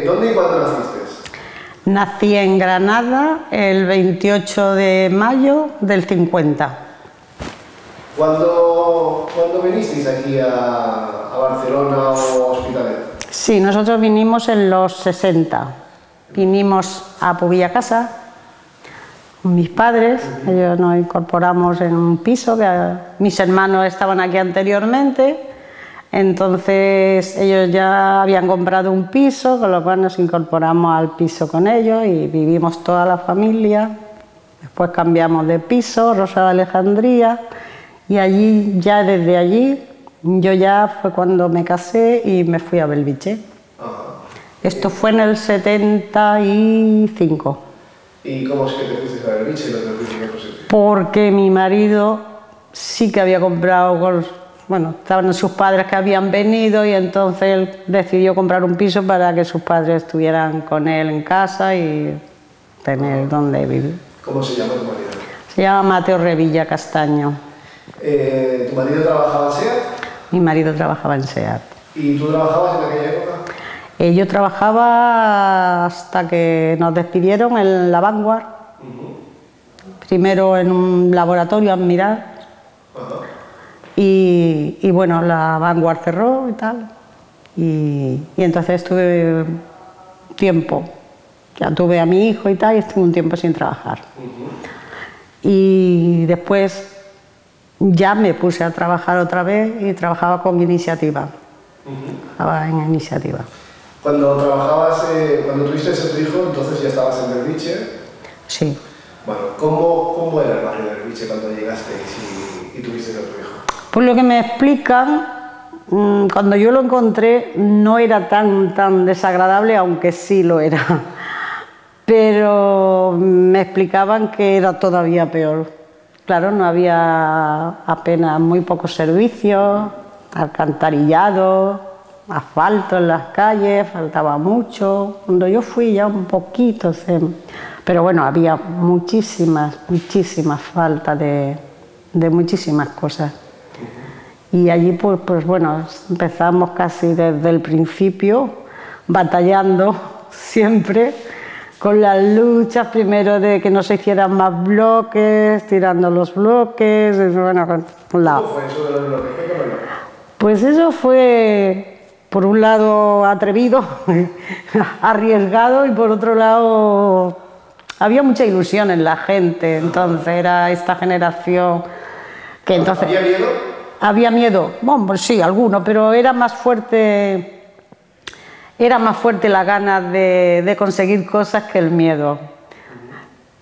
¿Dónde y cuándo naciste? Nací en Granada el 28 de mayo del 50. ¿Cuándo vinisteis aquí a Barcelona o a Hospitalet? Sí, nosotros vinimos en los 60. Vinimos a Pubilla Casa con mis padres. Ellos nos incorporamos en un piso, que mis hermanos estaban aquí anteriormente. Entonces ellos ya habían comprado un piso, con lo cual nos incorporamos al piso con ellos y vivimos toda la familia. Después cambiamos de piso, Rosa de Alejandría, y allí, ya desde allí, yo ya fue cuando me casé y me fui a Belviche. Esto fue en el 75. ¿Y cómo es que te fuiste a Belviche y no te fuiste a otro sitio? Porque mi marido sí que había comprado, bueno, estaban sus padres que habían venido y entonces él decidió comprar un piso para que sus padres estuvieran con él en casa y tener donde vivir. ¿Cómo se llama tu marido? Se llama Mateo Revilla Castaño. ¿Tu marido trabajaba en SEAT? Mi marido trabajaba en SEAT. ¿Y tú trabajabas en aquella época? Yo trabajaba hasta que nos despidieron en la Vanguard. Primero en un laboratorio Admiral. Y bueno, la Vanguard cerró y tal. Y entonces estuve tiempo. Ya tuve a mi hijo y tal, y estuve un tiempo sin trabajar. Y después ya me puse a trabajar otra vez y trabajaba con Iniciativa. Estaba en Iniciativa. Cuando tuviste ese tu hijo, entonces ya estabas en Belviche. Sí. Bueno, ¿cómo era el barrio de Belviche cuando llegaste y tuviste a tu hijo? Pues lo que me explican, cuando yo lo encontré no era tan desagradable, aunque sí lo era. Pero me explicaban que era todavía peor. Claro, no había apenas muy pocos servicios, alcantarillado, asfalto en las calles, faltaba mucho. Cuando yo fui ya un poquito, pero bueno, había muchísimas falta de muchísimas cosas. Y allí pues bueno, empezamos casi desde el principio, batallando siempre, con las luchas primero de que no se hicieran más bloques, tirando los bloques, bueno, ¿Cómo fue eso de los bloques? Pues eso fue, por un lado, atrevido, arriesgado, y por otro lado, había mucha ilusión en la gente. Entonces era esta generación que entonces... ¿Había miedo? Había miedo, bueno, pues sí, alguno, pero era más fuerte la gana de conseguir cosas que el miedo.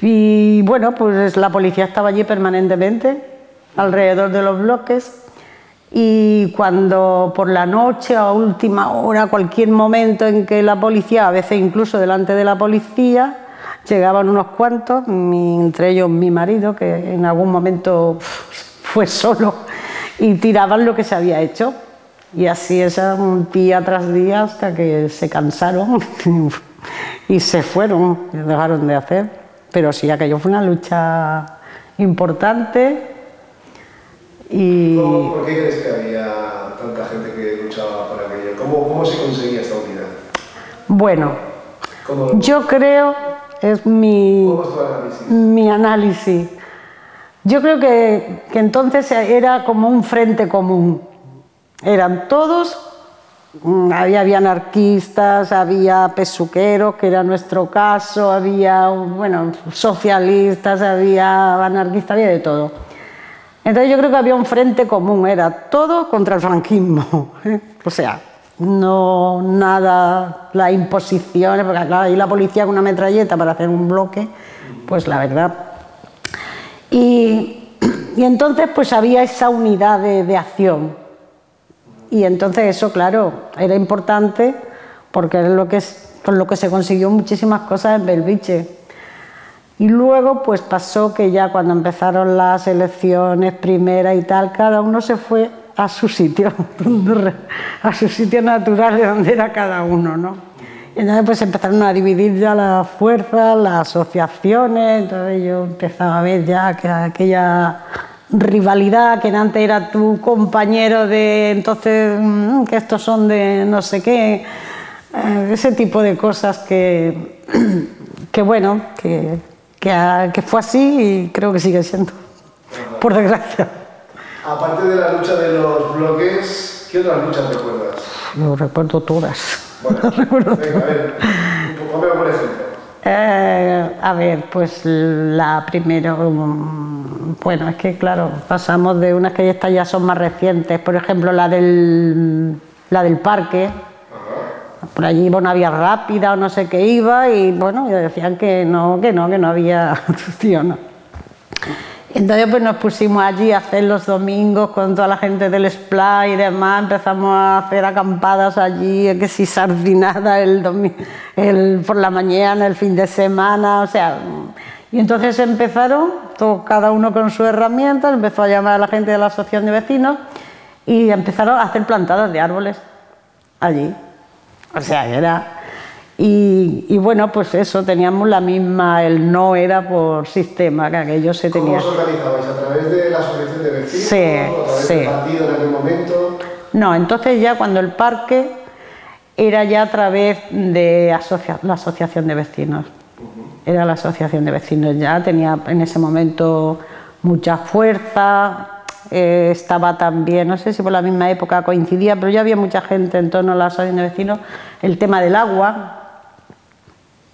Y bueno, pues la policía estaba allí permanentemente, alrededor de los bloques, y cuando por la noche, a última hora, cualquier momento en que la policía, a veces incluso delante de la policía, llegaban unos cuantos, entre ellos mi marido, que en algún momento fue solo, y tiraban lo que se había hecho. Y así un día tras día hasta que se cansaron y se fueron, y dejaron de hacer. Pero sí, aquello fue una lucha importante. Y... ¿Por qué crees que había tanta gente que luchaba por aquello? ¿Cómo se conseguía esta unidad? Bueno, yo creo, es ¿Cómo es tu análisis? Mi análisis. Yo creo que entonces era como un frente común. Eran todos, había anarquistas, había pesuqueros, que era nuestro caso, había, bueno, socialistas, había anarquistas, había de todo. Entonces yo creo que había un frente común, era todo contra el franquismo. O sea, no nada, las imposiciones, porque claro, ahí la policía con una metralleta para hacer un bloque, pues la verdad. Y entonces pues había esa unidad de acción. Y entonces eso, claro, era importante porque es con lo que se consiguió muchísimas cosas en Belviche. Y luego pues pasó que ya cuando empezaron las elecciones primeras y tal, cada uno se fue a su sitio, a su sitio natural de donde era cada uno, ¿no? Y entonces pues empezaron a dividir ya las fuerzas, las asociaciones, entonces yo empezaba a ver ya que aquella rivalidad que antes era tu compañero de entonces, que estos son de no sé qué, ese tipo de cosas que bueno, que fue así y creo que sigue siendo, por desgracia. Aparte de la lucha de los bloques, ¿qué otras luchas recuerdas? Yo recuerdo todas. Bueno, venga, a ver, ponme por ejemplo. A ver, pues la primera, bueno, es que claro, pasamos de unas que ya son más recientes, por ejemplo la del parque. Por allí iba una vía rápida o no sé qué iba y bueno, decían que no había opción. Entonces pues nos pusimos allí a hacer los domingos con toda la gente del Splash y demás, empezamos a hacer acampadas allí, que si sardinada por la mañana, el fin de semana, o sea, y entonces empezaron, cada uno con sus herramientas, empezó a llamar a la gente de la asociación de vecinos y empezaron a hacer plantadas de árboles allí. O sea, era... Y bueno, pues eso, teníamos la misma, el no era por sistema, que aquello se tenía... ¿Cómo os organizabais? ¿A través de la asociación de vecinos? Sí, ¿O a través del partido en aquel momento? No, entonces ya cuando el parque era ya a través de la asociación de vecinos. Era la asociación de vecinos, ya tenía en ese momento mucha fuerza... estaba también, no sé si por la misma época coincidía, pero ya había mucha gente en torno a la asociación de vecinos, el tema del agua,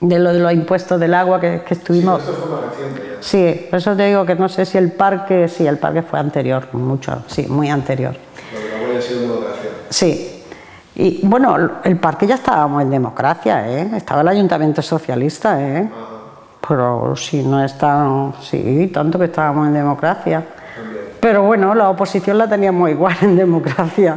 de los impuestos del agua que estuvimos... Sí, esto fue más reciente ya. Sí, por eso te digo que no sé si el parque fue anterior, mucho, sí, muy anterior. Lo del agua ya ha sido democracia. Sí, y bueno, el parque ya estábamos en democracia, estaba el ayuntamiento socialista, pero si no está, sí, tanto que estábamos en democracia. Pero bueno, la oposición la teníamos igual en democracia.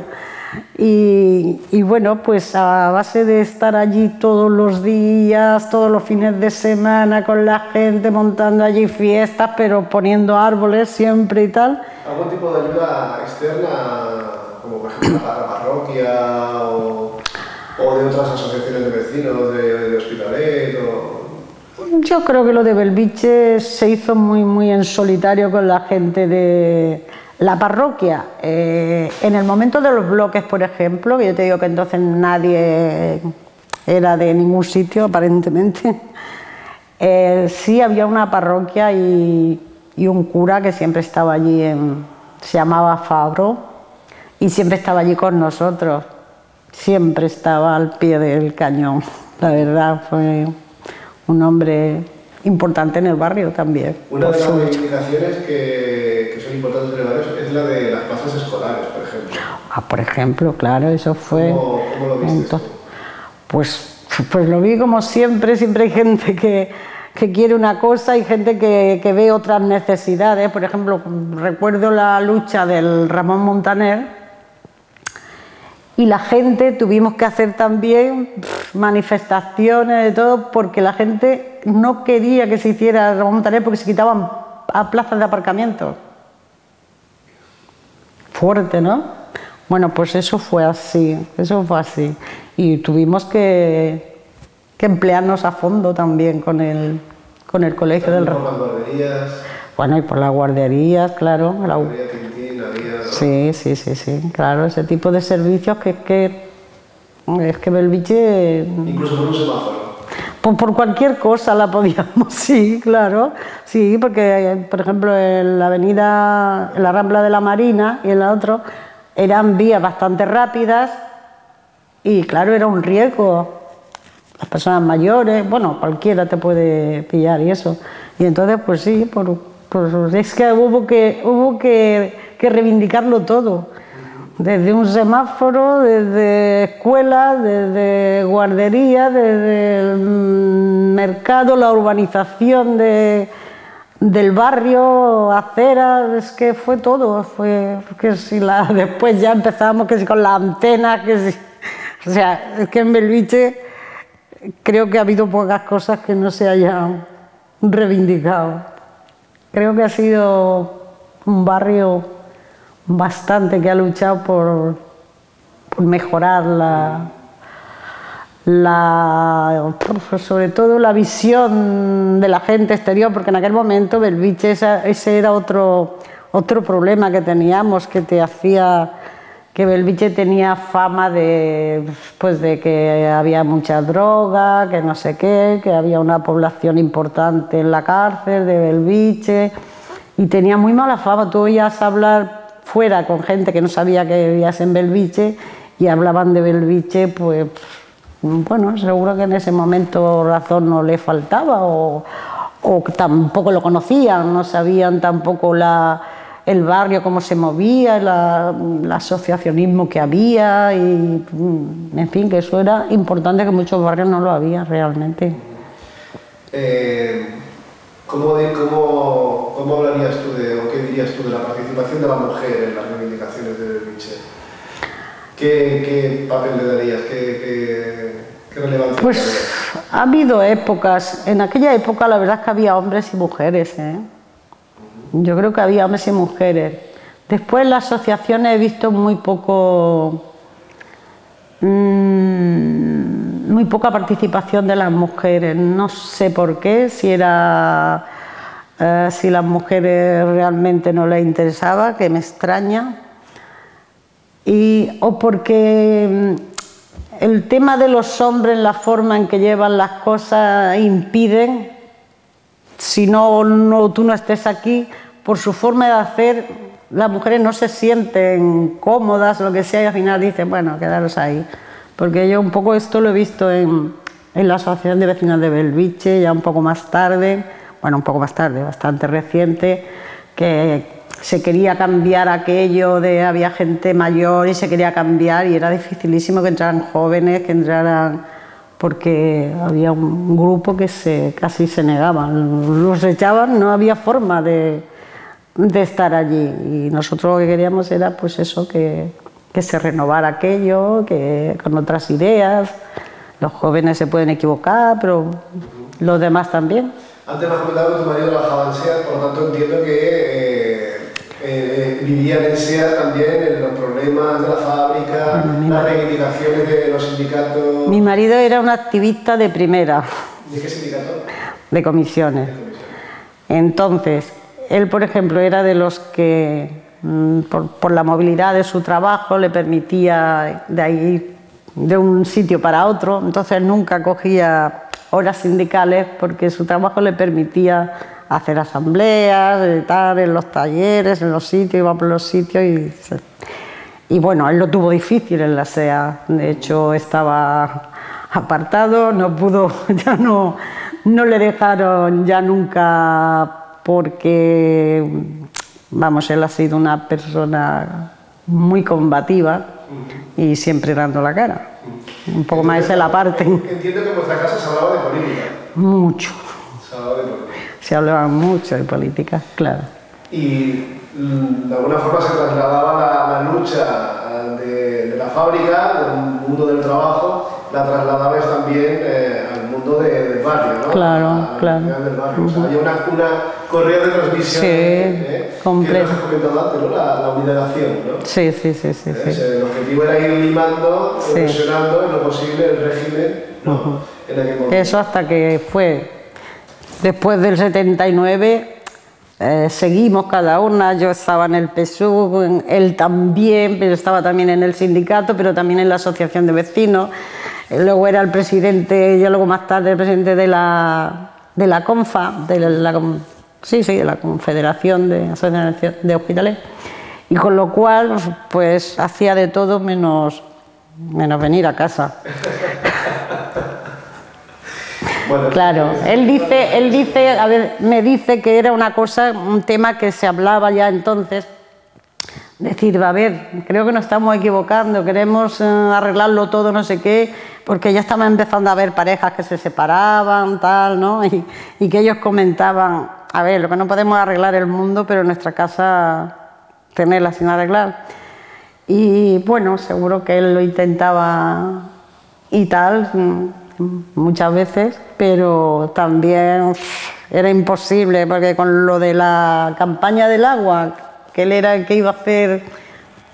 Y bueno, pues a base de estar allí todos los días, todos los fines de semana con la gente, montando allí fiestas, pero poniendo árboles siempre y tal. ¿Algún tipo de ayuda externa, como por ejemplo la parroquia o de otras asociaciones de vecinos, de Hospitalet? Yo creo que lo de Belviche se hizo muy en solitario con la gente de la parroquia. En el momento de los bloques, por ejemplo, que yo te digo que entonces nadie era de ningún sitio aparentemente, sí había una parroquia y un cura que siempre estaba allí, se llamaba Fabro, y siempre estaba allí con nosotros, siempre estaba al pie del cañón, la verdad fue... un hombre importante en el barrio también. Una de las reivindicaciones que son importantes en el barrio es la de las plazas escolares, por ejemplo. Por ejemplo, claro, eso fue... ¿Cómo lo viste? Pues lo vi como siempre hay gente que quiere una cosa y gente que ve otras necesidades. Por ejemplo, recuerdo la lucha del Ramón Montaner, y la gente tuvimos que hacer también manifestaciones de todo porque la gente no quería que se hiciera Ramón Montaner porque se quitaban a plazas de aparcamiento. Fuerte, ¿no? Bueno, pues eso fue así. Y tuvimos que emplearnos a fondo también con el colegio del Ramón. ¿Por las guarderías? Bueno, y por las guarderías, claro. Sí, claro, ese tipo de servicios que es que Belviche... Incluso por un semáforo. Por cualquier cosa la podíamos, sí, claro, sí, porque por ejemplo en la avenida, en la Rambla de la Marina y en la otra eran vías bastante rápidas y claro, era un riesgo. Las personas mayores, bueno, cualquiera te puede pillar y eso. Y entonces, pues sí, es que hubo que reivindicarlo todo, desde un semáforo, desde escuelas, desde guarderías, desde el mercado, la urbanización del barrio, aceras, es que fue todo, que si después ya empezamos que si con las antenas, o sea, es que en Belviche creo que ha habido pocas cosas que no se hayan reivindicado. Creo que ha sido un barrio bastante que ha luchado por mejorar sobre todo la visión de la gente exterior, porque en aquel momento Belviche ese era otro problema que teníamos, que te hacía que Belviche tenía fama de, pues de que había mucha droga, que no sé qué, que había una población importante en la cárcel de Belviche y tenía muy mala fama. Tú oías hablar fuera con gente que no sabía que vivías en Belviche y hablaban de Belviche, pues bueno, seguro que en ese momento razón no le faltaba o tampoco lo conocían, no sabían tampoco el barrio, cómo se movía, el asociacionismo que había y, en fin, que eso era importante, que muchos barrios no lo había realmente. ¿Cómo hablarías tú o qué dirías tú de la participación de la mujer en las reivindicaciones de Belviche? ¿Qué papel le darías? ¿Qué relevancia? Pues ha habido épocas, en aquella época la verdad es que había hombres y mujeres, ¿eh? Yo creo que había hombres y mujeres. Después en las asociaciones he visto muy poca participación de las mujeres. No sé por qué, si las mujeres realmente no les interesaba, que me extraña, o porque el tema de los hombres, la forma en que llevan las cosas, impiden, si tú no estés aquí, por su forma de hacer, las mujeres no se sienten cómodas, lo que sea, y al final dicen, bueno, quedaros ahí. Porque yo un poco esto lo he visto en la Asociación de Vecinas de Belviche, ya un poco más tarde, bueno, un poco más tarde, bastante reciente, que se quería cambiar aquello de había gente mayor y se quería cambiar y era dificilísimo que entraran jóvenes, que entraran, porque había un grupo que casi se negaban, los echaban, no había forma de estar allí y nosotros lo que queríamos era pues eso, que se renovara aquello, que con otras ideas. Los jóvenes se pueden equivocar, pero los demás también. Antes me has comentado que tu marido trabajaba en SEAT, por lo tanto entiendo que vivían en SEAT también en los problemas de la fábrica, las reivindicaciones de los sindicatos. Mi marido era un activista de primera. ¿De qué sindicato? De comisiones. Entonces, él, por ejemplo, era de los que, por la movilidad de su trabajo, le permitía ir de un sitio para otro, entonces nunca cogía horas sindicales porque su trabajo le permitía hacer asambleas, estar en los talleres, en los sitios, iba por los sitios y bueno, él lo tuvo difícil en la SEA, de hecho estaba apartado, no pudo, ya no le dejaron ya nunca porque, vamos, él ha sido una persona muy combativa y siempre dando la cara. Un poco más esa es la parte. Entiendo que en vuestra casa se hablaba de política. Mucho. Se hablaba de política. Se hablaba mucho de política, claro. Y de alguna forma se trasladaba la lucha de la fábrica, del mundo del trabajo, la trasladabais también al mundo del barrio, ¿no? Claro, claro. Del barrio. O sea, había una correa de transmisión completa. Que nos has comentado antes, ¿no? La unidadación, ¿no? Sí. El objetivo era ir limando, presionando en lo posible el régimen, ¿no? En aquel momento. Eso hasta que fue después del 79. Seguimos cada una, yo estaba en el PSUV, él también, pero estaba también en el sindicato, pero también en la asociación de vecinos. Luego era el presidente, ya luego más tarde el presidente de la CONFA, de la Confederación de Asociaciones de Hospitales, y con lo cual pues hacía de todo menos venir a casa. Bueno, claro, él dice, a ver, me dice que era un tema que se hablaba ya entonces, decir, a ver, creo que nos estamos equivocando, queremos arreglarlo todo, no sé qué, porque ya estaban empezando a haber parejas que se separaban, tal, ¿no? Y que ellos comentaban, a ver, lo que no podemos arreglar el mundo, pero nuestra casa tenerla sin arreglar. Y bueno, seguro que él lo intentaba y tal, muchas veces, pero también era imposible porque con lo de la campaña del agua, que él era el que iba a hacer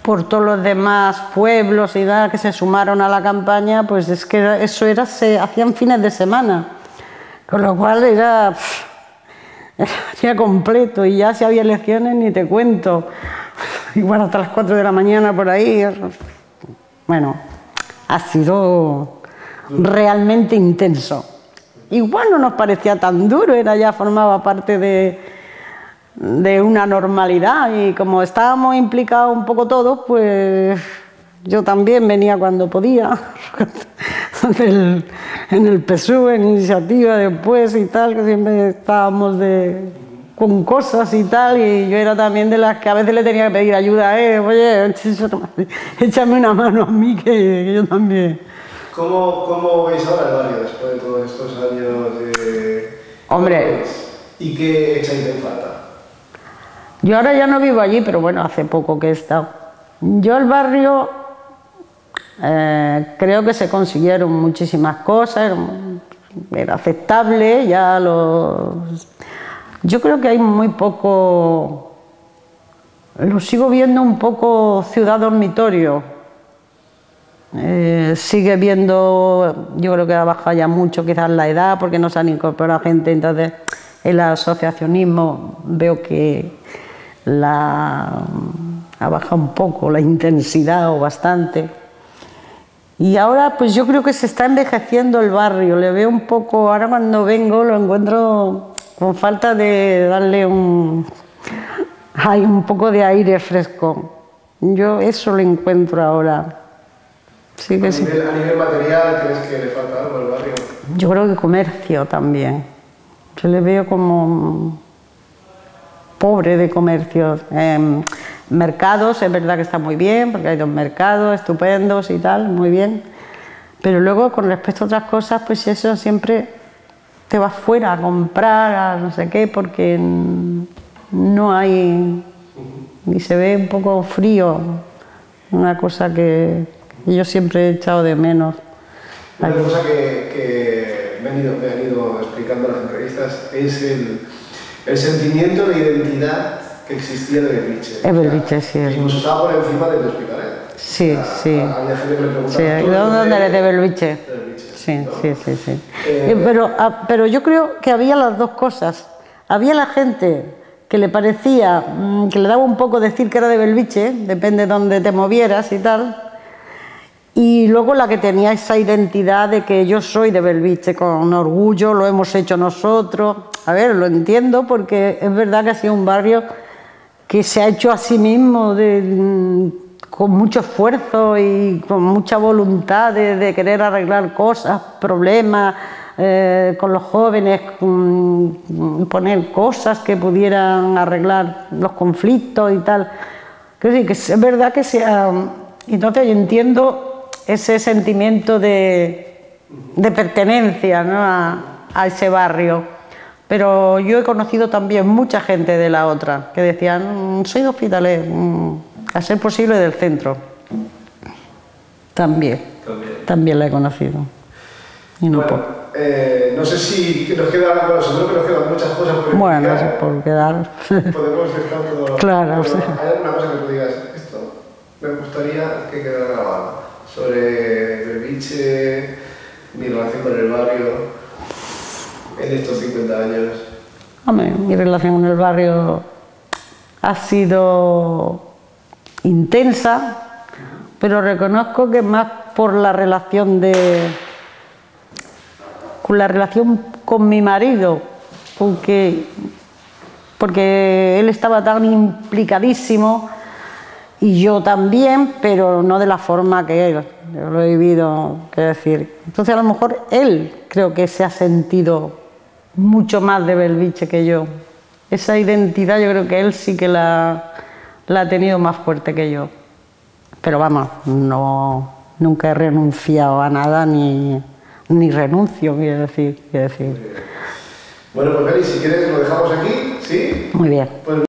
por todos los demás pueblos y nada, que se sumaron a la campaña, pues es que se hacían fines de semana, con lo cual era completo y ya si había elecciones ni te cuento. igual hasta las 4 de la mañana por ahí. Bueno, ha sido realmente intenso. Igual no nos parecía tan duro, ya formaba parte de una normalidad, y como estábamos implicados un poco todos, pues yo también venía cuando podía, en el PSOE, en Iniciativa después y tal, que siempre estábamos con cosas y tal, y yo era también de las que a veces le tenía que pedir ayuda, oye, échame una mano a mí, que yo también. ¿Cómo veis ahora el barrio después de todos estos años? Hombre. ¿Y qué echáis en falta? Yo ahora ya no vivo allí, pero bueno, hace poco que he estado. Yo el barrio creo que se consiguieron muchísimas cosas, era aceptable, yo creo que hay muy poco, lo sigo viendo un poco ciudad dormitorio. Sigue viendo, yo creo que ha bajado ya mucho quizás la edad porque no se han incorporado gente, entonces el asociacionismo veo que ha bajado un poco la intensidad o bastante. Y ahora pues yo creo que se está envejeciendo el barrio, le veo un poco, ahora cuando vengo lo encuentro con falta de darle un poco de aire fresco. Yo eso lo encuentro ahora. Sí que sí. ¿A nivel material crees que le falta algo al barrio? Yo creo que comercio también. Yo le veo como pobre de comercios. Mercados, es verdad que está muy bien, porque hay 2 mercados estupendos y tal, muy bien. Pero luego, con respecto a otras cosas, pues eso siempre te vas fuera a comprar, a no sé qué, porque no hay... Y se ve un poco frío, una cosa que yo siempre he echado de menos. Una cosa que me han ido explicando en las entrevistas es el sentimiento de identidad que existía de Belviche. Es Belviche, sí. Incluso estaba por encima del Hospitalet. Sí, sí. Había gente que le preguntaba... Sí, ¿de dónde eres? De Belviche. Sí, ¿no? Sí. Pero yo creo que había las dos cosas. Había la gente que le parecía, que le daba un poco decir que era de Belviche, depende de dónde te movieras y tal, y luego la que tenía esa identidad de que yo soy de Belviche, con orgullo, lo hemos hecho nosotros. A ver, lo entiendo porque es verdad que ha sido un barrio que se ha hecho a sí mismo con mucho esfuerzo y con mucha voluntad de querer arreglar cosas, problemas, con los jóvenes, poner cosas que pudieran arreglar los conflictos y tal. Que es verdad que entonces yo entiendo ese sentimiento de pertenencia, ¿no? a ese barrio. Pero yo he conocido también mucha gente de la otra que decían, soy de Hospitalet, a ser posible del centro. También la he conocido. Y no, bueno, no sé si nos queda, bueno, seguro que nos quedan muchas cosas por explicar. Bueno, no sé por quedar. Podemos dejar todo. Claro. Sí. ¿Hay alguna cosa que tú digas, esto me gustaría que quedara grabado? Sobre Belviche, mi relación con el barrio en estos 50 años. Hombre, mi relación con el barrio ha sido intensa, pero reconozco que más por la relación con mi marido, porque él estaba tan implicadísimo y yo también, pero no de la forma que él. Yo lo he vivido, quiero decir. Entonces a lo mejor él creo que se ha sentido mucho más de Belviche que yo. Esa identidad yo creo que él sí que la ha tenido más fuerte que yo. Pero vamos, nunca he renunciado a nada ni renuncio, quiero decir. Bueno, pues Beli, si quieres lo dejamos aquí, ¿sí? Muy bien. Pues